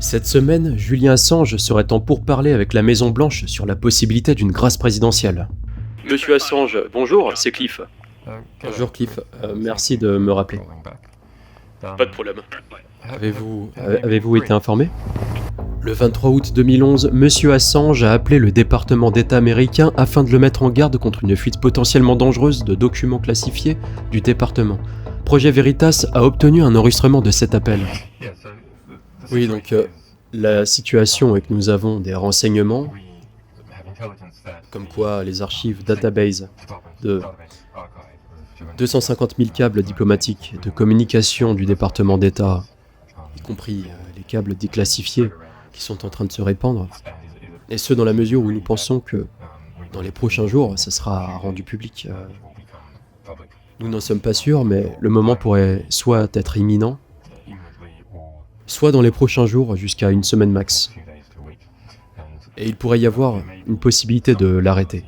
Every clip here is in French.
Cette semaine, Julian Assange serait en pourparlers avec la Maison-Blanche sur la possibilité d'une grâce présidentielle. Monsieur Assange, bonjour, c'est Cliff. Bonjour Cliff, merci de me rappeler. Pas de problème. Avez-vous été informé ? Le 23 août 2011, Monsieur Assange a appelé le département d'État américain afin de le mettre en garde contre une fuite potentiellement dangereuse de documents classifiés du département. Projet Veritas a obtenu un enregistrement de cet appel. Oui, donc la situation est que nous avons des renseignements, comme quoi les archives database de 250 000 câbles diplomatiques de communication du département d'État, y compris les câbles déclassifiés qui sont en train de se répandre, et ce dans la mesure où nous pensons que dans les prochains jours, ça sera rendu public. Nous n'en sommes pas sûrs, mais le moment pourrait soit être imminent, soit dans les prochains jours jusqu'à une semaine max. Et il pourrait y avoir une possibilité de l'arrêter.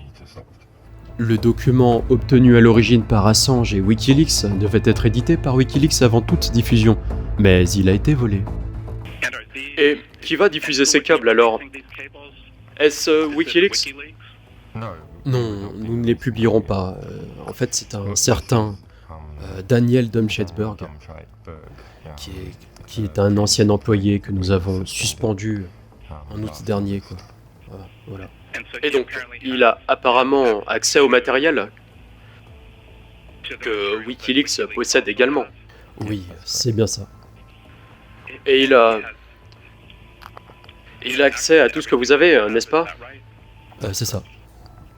Le document obtenu à l'origine par Assange et Wikileaks devait être édité par Wikileaks avant toute diffusion, mais il a été volé. Et qui va diffuser ces câbles alors? Est-ce Wikileaks? Non, nous ne les publierons pas. En fait, c'est un certain Daniel Dumschetberg, qui est un ancien employé que nous avons suspendu en août dernier, quoi. Voilà. Et donc, il a apparemment accès au matériel que Wikileaks possède également. Oui, c'est bien ça. Et il a accès à tout ce que vous avez, n'est-ce pas? C'est ça.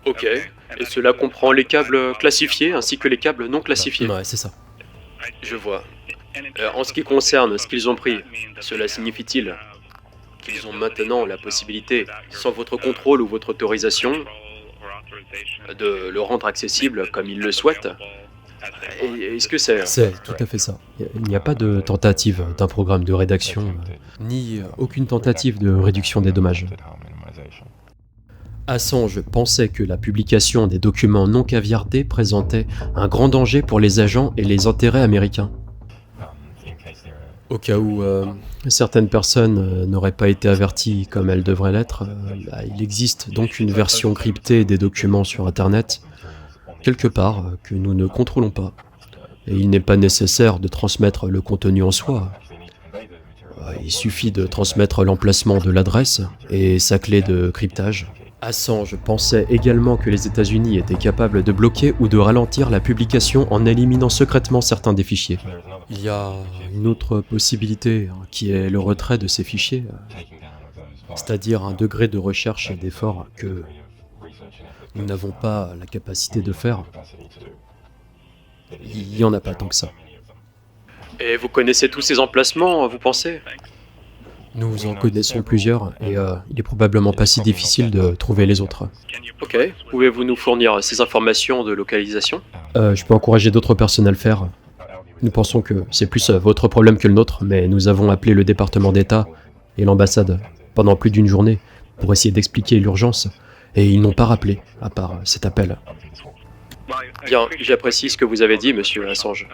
Ok. Et cela comprend les câbles classifiés ainsi que les câbles non classifiés. Ouais, c'est ça. Je vois. En ce qui concerne ce qu'ils ont pris, cela signifie-t-il qu'ils ont maintenant la possibilité, sans votre contrôle ou votre autorisation, de le rendre accessible comme ils le souhaitent? Et est-ce que c'est... C'est tout à fait ça. Il n'y a pas de tentative d'un programme de rédaction, ni aucune tentative de réduction des dommages. Assange pensait que la publication des documents non caviardés présentait un grand danger pour les agents et les intérêts américains. Au cas où certaines personnes n'auraient pas été averties comme elles devraient l'être, il existe donc une version cryptée des documents sur Internet, quelque part, que nous ne contrôlons pas. Et il n'est pas nécessaire de transmettre le contenu en soi. Il suffit de transmettre l'emplacement de l'adresse et sa clé de cryptage. Assange pensait également que les États-Unis étaient capables de bloquer ou de ralentir la publication en éliminant secrètement certains des fichiers. Il y a une autre possibilité qui est le retrait de ces fichiers, c'est-à-dire un degré de recherche et d'effort que nous n'avons pas la capacité de faire. Il n'y en a pas tant que ça. Et vous connaissez tous ces emplacements, vous pensez? Nous en connaissons plusieurs et il est probablement pas si difficile de trouver les autres. Ok, pouvez-vous nous fournir ces informations de localisation? Je peux encourager d'autres personnes à le faire. Nous pensons que c'est plus votre problème que le nôtre, mais nous avons appelé le département d'État et l'ambassade pendant plus d'une journée pour essayer d'expliquer l'urgence, et ils n'ont pas rappelé, à part cet appel. Bien, j'apprécie ce que vous avez dit, monsieur Assange.